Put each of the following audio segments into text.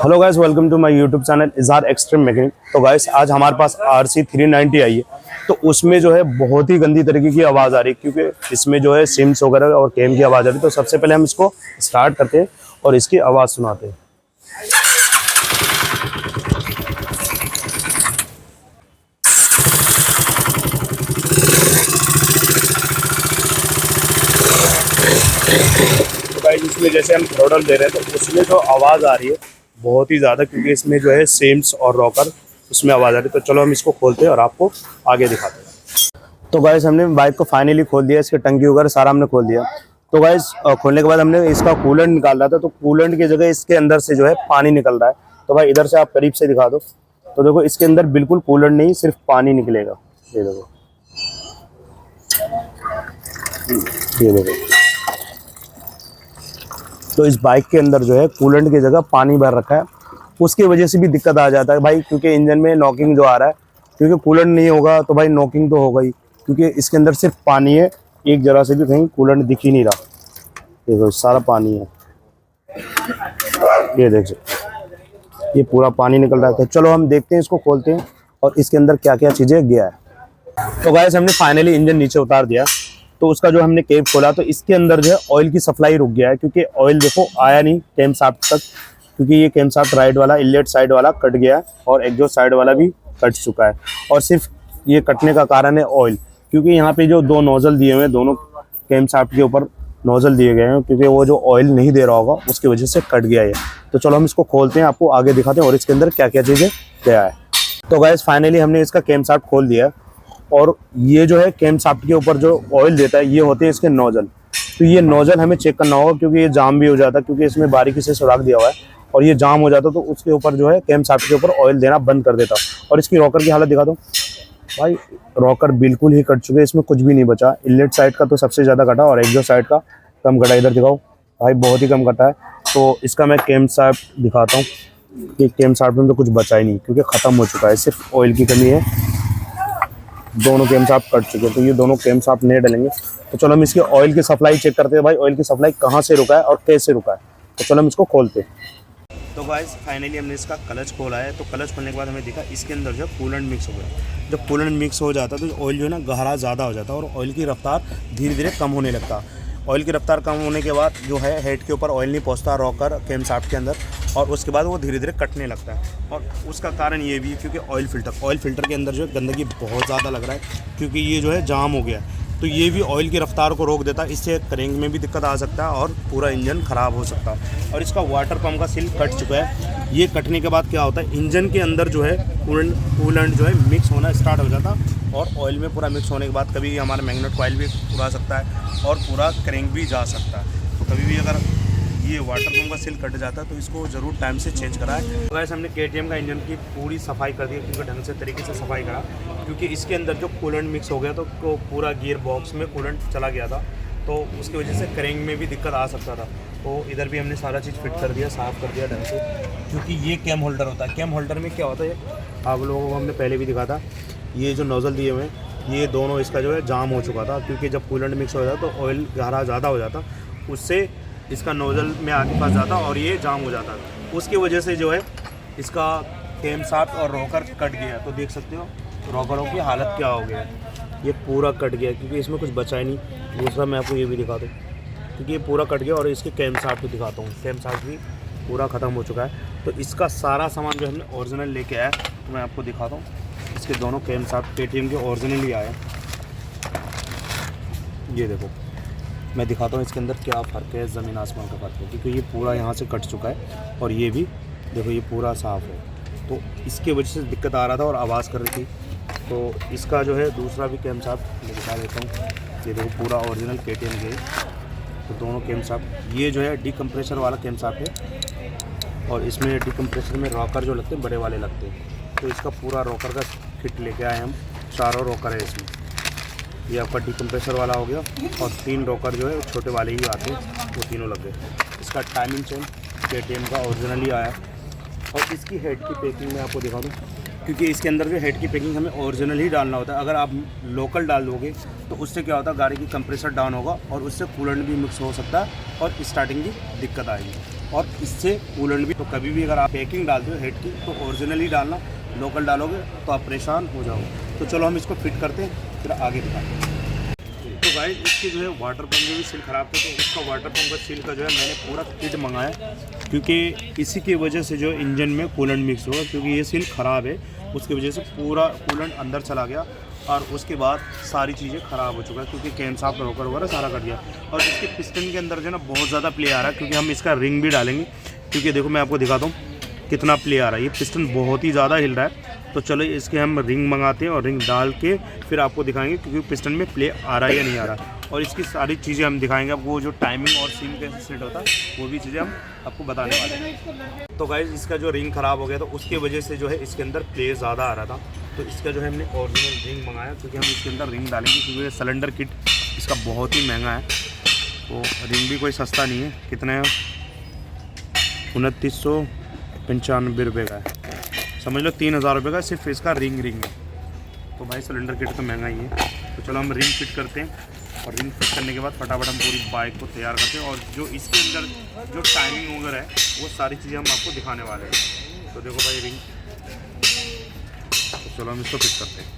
Hello guys, welcome to my YouTube channel Izhar extreme mechanic. तो guys आज हमारे पास RC 390 आई है। तो उसमें जो है बहुत ही गंदी तरीके की आवाज़ आ रही है, क्योंकि इसमें जो है सिम्स वगैरह और कैम की आवाज़ आ रही है। तो सबसे पहले हम इसको स्टार्ट करते हैं और इसकी आवाज़ सुनाते हैं। तो गाइस इसमें जैसे हम थ्रोटल दे रहे हैं तो उसमें जो आवाज़ आ रही है बहुत ही ज़्यादा, क्योंकि इसमें जो है सिम्स और रॉकर उसमें आवाज़ आ रही है। तो चलो हम इसको खोलते हैं और आपको आगे दिखाते हैं। तो गाइस हमने बाइक को फाइनली खोल दिया, इसके टंकी वगैरह सारा हमने खोल दिया। तो गाइस खोलने के बाद हमने इसका कूलेंट निकाल रहा था, तो कूलेंट की जगह इसके अंदर से जो है पानी निकल रहा है। तो भाई इधर से आप करीब से दिखा दो। तो देखो इसके अंदर बिल्कुल कूलेंट नहीं, सिर्फ पानी निकलेगा। ये देखो, ये देखो। तो इस बाइक के अंदर जो है कूलेंट की जगह पानी भर रखा है, उसकी वजह से भी दिक्कत आ जाता है भाई, क्योंकि इंजन में नॉकिंग जो आ रहा है, क्योंकि कूलेंट नहीं होगा तो भाई नॉकिंग तो होगा ही, क्योंकि इसके अंदर सिर्फ पानी है। एक जरा से भी कहीं कूलेंट दिख ही नहीं रहा। देखो सारा पानी है, ये देख सकते, ये पूरा पानी निकल रहा था। चलो हम देखते हैं, इसको खोलते हैं और इसके अंदर क्या क्या चीज़ें गया है। तो गाइस हमने फाइनली इंजन नीचे उतार दिया। तो उसका जो हमने कैप खोला तो इसके अंदर जो है ऑयल की सप्लाई रुक गया है, क्योंकि ऑयल देखो आया नहीं कैम शाफ्ट तक, क्योंकि ये कैम शाफ्ट राइट वाला इनलेट साइड वाला कट गया है और एग्जॉस्ट साइड वाला भी कट चुका है। और सिर्फ ये कटने का कारण है ऑयल, क्योंकि यहाँ पे जो दो नोजल दिए हुए हैं, दोनों कैम शाफ्ट के ऊपर नोजल दिए गए हैं, क्योंकि वो जो ऑयल नहीं दे रहा होगा उसकी वजह से कट गया है। तो चलो हम इसको खोलते हैं, आपको आगे दिखाते हैं और इसके अंदर क्या क्या चीज़ें गया है। तो गाइस फाइनली हमने इसका कैम शाफ्ट खोल दिया है। और ये जो है कैम शाफ्ट के ऊपर जो ऑयल देता है, ये होते हैं इसके नोजल। तो ये नोजल हमें चेक करना होगा, क्योंकि ये जाम भी हो जाता है, क्योंकि इसमें बारीकी से सुराख दिया हुआ है और ये जाम हो जाता तो उसके ऊपर जो है कैम शाफ्ट के ऊपर ऑयल देना बंद कर देता। और इसकी रॉकर की हालत दिखा दो भाई, रॉकर बिल्कुल ही कट चुके हैं, इसमें कुछ भी नहीं बचा। इनलेट साइड का तो सबसे ज़्यादा कटा और एग्जॉस्ट साइड का कम कटा। इधर दिखाओ भाई, बहुत ही कम कटा है। तो इसका मैं कैम शाफ्ट दिखाता हूँ कि कैम शाफ्ट में तो कुछ बचा ही नहीं, क्योंकि ख़त्म हो चुका है, सिर्फ ऑयल की कमी है। दोनों कैम शाफ्ट कट चुके हैं, तो ये दोनों कैम शाफ्ट नहीं डलेंगे। तो चलो हम इसके ऑयल की सप्लाई चेक करते हैं भाई, ऑयल की सप्लाई कहाँ से रुका है और कैसे रुका है। तो चलो हम इसको खोलते हैं। तो गाइस फाइनली हमने इसका क्लच खोला है। तो क्लच खोलने के बाद हमें दिखा इसके अंदर जो कूलेंट मिक्स हो गया। जब कूलेंट मिक्स हो जाता है तो ऑयल जो है ना गहरा ज़्यादा हो जाता है और ऑयल की रफ्तार धीरे धीरे कम होने लगता। ऑयल की रफ्तार कम होने के बाद जो है हेड के ऊपर ऑयल नहीं पहुंचता रॉकर कैम शाफ्ट के अंदर, और उसके बाद वो धीरे धीरे कटने लगता है। और उसका कारण ये भी है क्योंकि ऑयल फिल्टर के अंदर जो है गंदगी बहुत ज़्यादा लग रहा है, क्योंकि ये जो है जाम हो गया है। तो ये भी ऑयल की रफ्तार को रोक देता है, इससे क्रैंक में भी दिक्कत आ सकता है और पूरा इंजन ख़राब हो सकता है। और इसका वाटर पंप का सील कट चुका है। ये कटने के बाद क्या होता है, इंजन के अंदर जो है कूलेंट जो है मिक्स होना स्टार्ट हो जाता और ऑयल में पूरा मिक्स होने के बाद कभी हमारा मैग्नेट कॉइल भी उड़ा सकता है और पूरा क्रैंक भी जा सकता है। तो कभी भी अगर ये वाटर पंप का सील कट जाता है तो इसको ज़रूर टाइम से चेंज कराएं। तो वैसे हमने KTM का इंजन की पूरी सफाई कर दी, क्योंकि ढंग से तरीके से सफाई करा, क्योंकि इसके अंदर जो कूलेंट मिक्स हो गया तो पूरा गियर बॉक्स में कूलेंट चला गया था, तो उसकी वजह से क्रैंक में भी दिक्कत आ सकता था। तो इधर भी हमने सारा चीज़ फिट कर दिया, साफ़ कर दिया ढंग से, क्योंकि ये कैम होल्डर होता है। कैम होल्डर में क्या होता है, आप लोगों को हमने पहले भी दिखा था, ये जो नोज़ल दिए हुए हैं ये दोनों इसका जो है जाम हो चुका था, क्योंकि जब कूलेंट मिक्स हो जाता तो ऑयल गहरा ज़्यादा हो जाता, उससे इसका नोज़ल में आगे फंस जाता और ये जाम हो जाता। उसकी वजह से जो है इसका कैम शाफ्ट और रॉकर कट गया। तो देख सकते हो रॉकरों की हालत क्या हो गया है, ये पूरा कट गया, क्योंकि इसमें कुछ बचा ही नहीं। दूसरा मैं आपको ये भी दिखा दूँ, क्योंकि ये पूरा कट गया। और इसके कैम शाफ्ट भी दिखाता हूँ, कैम शाफ्ट भी पूरा ख़त्म हो चुका है। तो इसका सारा सामान जो हमने ओरिजिनल लेके आया तो मैं आपको दिखाता हूँ। इसके दोनों कैम शाफ्ट KTM के ओरिजिनल ही आए। ये देखो मैं दिखाता हूँ इसके अंदर क्या फ़र्क है, ज़मीन आसमान का फ़र्क है, क्योंकि ये पूरा यहाँ से कट चुका है और ये भी देखो ये पूरा साफ़ है। तो इसके वजह से दिक्कत आ रहा था और आवाज़ कर रही थी। तो इसका जो है दूसरा भी कैम शाफ्ट मैं दिखा देता हूँ। ये देखो पूरा ओरिजिनल KTM के, तो दोनों कैम शाफ्ट, ये जो है डीकम्प्रेशर वाला कैम शाफ्ट है और इसमें डीकम्प्रेशर में रॉकर जो लगते हैं बड़े वाले लगते हैं। तो इसका पूरा रॉकर का किट लेके आए हम, चारों रॉकर है इसमें। ये आपका डीकम्प्रेशर वाला हो गया और 3 रॉकर जो है छोटे वाले ही आते हैं, वो तीनों लग गए। इसका टाइमिंग चेन KTM का ओरिजिनल ही आया। और इसकी हेड की पैकिंग मैं आपको दिखा दूँ, क्योंकि इसके अंदर जो हेड की पैकिंग हमें ओरिजिनल ही डालना होता है। अगर आप लोकल डाल दोगे तो उससे क्या होता है, गाड़ी की कंप्रेसर डाउन होगा और उससे कूलेंट भी मिक्स हो सकता है और स्टार्टिंग की दिक्कत आएगी। और इससे कूलेंट भी। तो कभी भी अगर आप पैकिंग डालते हो हेड की तो ओरिजिनली डालना, लोकल डालोगे तो आप परेशान हो जाओगे। तो चलो हम इसको फिट करते हैं, फिर आगे दिखाते हैं। तो गाइस इसकी जो है वाटर पंप भी सील ख़राब था, तो इसका वाटर पंप का सील का जो है मैंने पूरा किट मंगाया, क्योंकि इसी की वजह से जो इंजन में कूलेंट मिक्स होगा, क्योंकि ये सील ख़राब है, उसकी वजह से पूरा कूलेंट अंदर चला गया और उसके बाद सारी चीज़ें ख़राब हो चुका है, क्योंकि कैम साफ रोकर वगैरह सारा कट गया। और इसके पिस्टन के अंदर जो है ना बहुत ज़्यादा प्ले आ रहा है, क्योंकि हम इसका रिंग भी डालेंगे, क्योंकि देखो मैं आपको दिखाता हूँ कितना प्ले आ रहा है, ये पिस्टन बहुत ही ज़्यादा हिल रहा है। तो चलो इसके हम रिंग मंगाते हैं और रिंग डाल के फिर आपको दिखाएंगे क्योंकि पिस्टन में प्ले आ रहा है या नहीं आ रहा, और इसकी सारी चीज़ें हम दिखाएंगे आपको, वो जो टाइमिंग और सीम कैसे सेट होता है वो भी चीज़ें हम आपको बताने वाले हैं। तो गाइस इसका जो रिंग ख़राब हो गया तो उसकी वजह से जो है इसके अंदर प्ले ज़्यादा आ रहा था, तो इसका जो है हमने ओरिजिनल रिंग मंगाया, क्योंकि हम इसके अंदर रिंग डालेंगे, क्योंकि सिलेंडर किट इसका बहुत ही महंगा है। तो रिंग भी कोई सस्ता नहीं है, कितना है 2995 रुपये का है, समझ लो 3000 रुपये का सिर्फ इसका रिंग है। तो भाई सिलेंडर किट तो महंगा ही है। तो चलो हम रिंग फिट करते हैं, और रिंग फिट करने के बाद फटाफट हम पूरी बाइक को तैयार करते हैं, और जो इसके अंदर जो टाइमिंग वगैरह है वो सारी चीज़ें हम आपको दिखाने वाले हैं। तो देखो भाई रिंग, तो चलो हम इसको फिट करते हैं।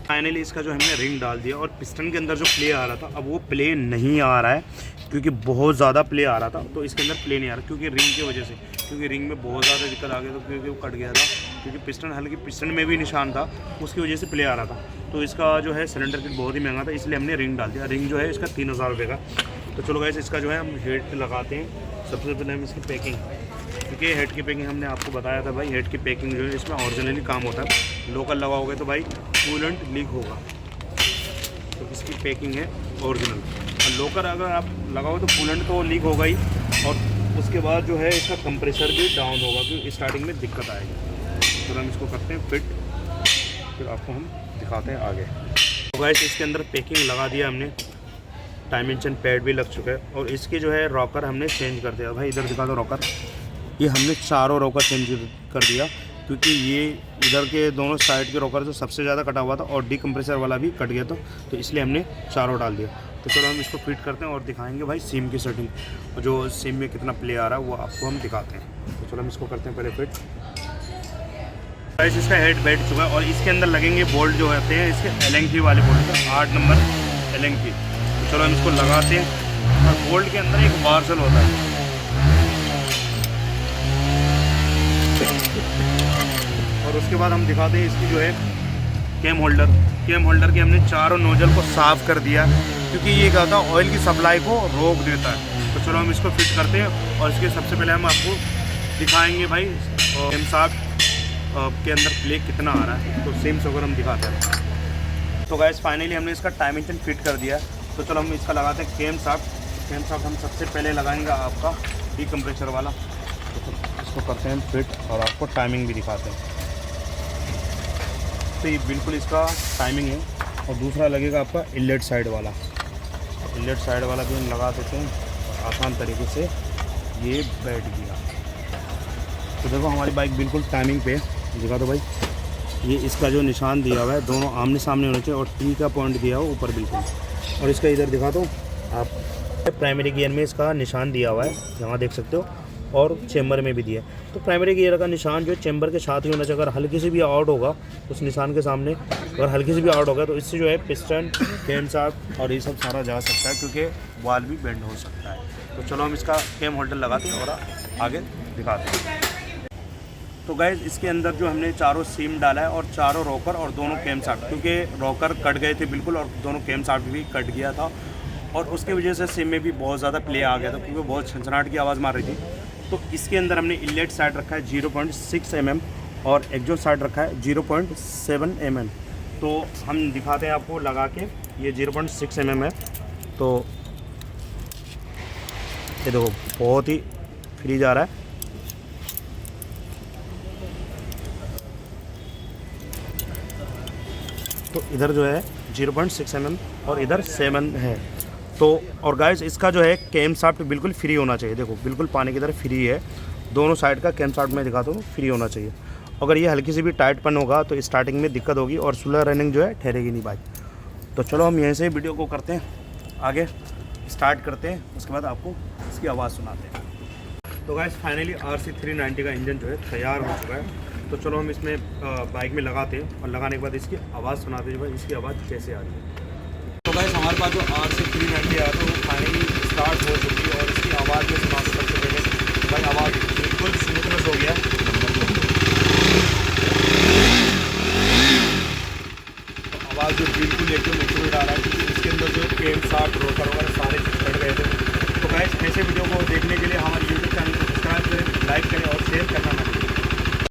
फाइनली इसका जो हमने रिंग डाल दिया, और पिस्टन के अंदर जो प्ले आ रहा था अब वो प्ले नहीं आ रहा है, क्योंकि बहुत ज़्यादा प्ले आ रहा था, तो इसके अंदर प्ले नहीं आ रहा क्योंकि रिंग की वजह से, क्योंकि रिंग में बहुत ज़्यादा दिक्कत आ गई, तो क्योंकि वो कट गया था, क्योंकि पिस्टन हल्की पिस्टन में भी निशान था, उसकी वजह से प्ले आ रहा था। तो इसका जो है सिलेंडर किट बहुत ही महंगा था, इसलिए हमने रिंग डाल दिया। रिंग जो है इसका 3000 रुपये का। तो चलो गाइस इसका जो है हम हेड लगाते हैं। सबसे पहले हम इसकी पैकिंग, क्योंकि हेड की पैकिंग हमने आपको बताया था भाई, हेड की पैकिंग जो है इसमें ओरिजिनली काम होता है, लोकल लगाओगे तो भाई कूलेंट लीक होगा, तो इसकी पैकिंग है ओरिजिनल। और लोकल अगर आप लगाओ तो कूलेंट तो लीक होगा ही, और उसके बाद जो है इसका कंप्रेसर भी डाउन होगा, क्योंकि स्टार्टिंग में दिक्कत आएगी। तो हम इसको करते हैं फिट, फिर आपको हम दिखाते हैं आगे। तो गाइस इसके अंदर पैकिंग लगा दिया हमने, डायमेंशन पैड भी लग चुका है, और इसके जो है रॉकर हमने चेंज कर दिया। भाई इधर दिखा दो रॉकर, ये हमने चारों रॉकर चेंज कर दिया, क्योंकि ये इधर के दोनों साइड के रॉकर जो सबसे ज़्यादा कटा हुआ था, और डिकम्प्रेसर वाला भी कट गया था, तो इसलिए हमने चारों डाल दिया। तो चलो हम इसको फिट करते हैं और दिखाएंगे भाई सीम की सेटिंग, और जो सीम में कितना प्ले आ रहा है वो आपको हम दिखाते हैं। तो चलो हम इसको करते हैं पहले फिट। गाइस इसका हेड बैठ चुका है, और इसके अंदर लगेंगे बोल्ट जो होते हैं इसके एलएनकी वाले बोल्ट, 8 नंबर एलएनकी। तो चलो हम इसको लगाते हैं, और बोल्ट के अंदर एक वार्सल होता है, और उसके बाद हम दिखाते हैं इसकी जो है कैम होल्डर के हमने चारों नोजल को साफ़ कर दिया, क्योंकि ये क्या होता है ऑयल की सप्लाई को रोक देता है। तो चलो हम इसको फिट करते हैं, और इसके सबसे पहले हम आपको दिखाएंगे भाई कैम साफ्ट के अंदर प्ले कितना आ रहा है, तो सेम से हम दिखाते हैं। तो गाइस फाइनली हमने इसका टाइमिंग फिट कर दिया, तो चलो हम इसका लगाते हैं कैम साफ्ट हम सबसे पहले लगाएंगे आपका डिकम्प्रेसर वाला। तो इसको करते हैं फिट, और आपको टाइमिंग भी दिखाते हैं। तो ये बिल्कुल इसका टाइमिंग है, और दूसरा लगेगा आपका इनलेट साइड वाला भी हम लगा देते हैं, और आसान तरीके से ये बैठ गया। तो देखो हमारी बाइक बिल्कुल टाइमिंग पे दिखा दो भाई, ये इसका जो निशान दिया हुआ है दोनों आमने सामने होने चाहिए, और टी का पॉइंट दिया हुआ ऊपर बिल्कुल, और इसका इधर दिखा दो आप, प्राइमरी गियर में इसका निशान दिया हुआ है, यहाँ देख सकते हो, और चेम्बर में भी दिया है। तो प्राइमरी गियर का निशान जो चेम्बर के साथ ही होना चाहिए, अगर हल्की से भी आउट होगा उस निशान के सामने, अगर हल्की से भी आउट होगा तो इससे जो है पिस्टन कैम साफ्ट और ये सब सारा जा सकता है, क्योंकि वाल भी बेंड हो सकता है। तो चलो हम इसका कैम होल्डर लगाते हैं और आगे दिखाते हैं। तो गाइस इसके अंदर जो हमने चारों सीम डाला है, और चारों रॉकर और दोनों कैम साफ्ट, क्योंकि रॉकर कट गए थे बिल्कुल, और दोनों कैम साफ्ट भी कट गया था, और उसकी वजह से सीम में भी बहुत ज़्यादा प्ले आ गया था, क्योंकि बहुत छनछनाहट की आवाज़ मार रही थी। तो इसके अंदर हमने इनलेट साइड रखा है 0.6 mm, और एग्जॉस्ट साइड रखा है 0.7 mm। तो हम दिखाते हैं आपको लगा के, ये 0.6 mm है। तो ये देखो बहुत ही फ्री जा रहा है, तो इधर जो है 0.6 mm और इधर 7 है। तो और गाइस इसका जो है कैम साफ्ट बिल्कुल फ्री होना चाहिए, देखो बिल्कुल पानी की तरह फ्री है, दोनों साइड का कैम साफ्ट मैं दिखाता हूँ फ्री होना चाहिए। अगर ये हल्की सी भी टाइटपन होगा तो स्टार्टिंग में दिक्कत होगी, और स्लो रनिंग जो है ठहरेगी नहीं बाइक। तो चलो हम यहीं से वीडियो को करते हैं आगे, स्टार्ट करते हैं, उसके बाद आपको इसकी आवाज़ सुनाते हैं। तो गाइस फाइनली RC 390 का इंजन जो है तैयार हो चुका है। तो चलो हम इसमें बाइक में लगाते हैं और लगाने के बाद इसकी आवाज़ सुनाते हैं भाई इसकी आवाज़ कैसे आ रही है। तो गाइस हमारे पास जो RC 390 आया था वो फाइनली स्टार्ट हो चुकी है और इसकी आवाज़ में सुनाते सबसे पहले भाई आवाज़ बिल्कुल स्मूथनेस हो गया। तो आवाज़ जो बिल्कुल एकदम एक्यूरेट आ रहा है क्योंकि इसके अंदर जो केम साट रोकर वगैरह सारे चीज़ कट गए थे। तो गाइस ऐसे वीडियो को देखने के लिए हमारी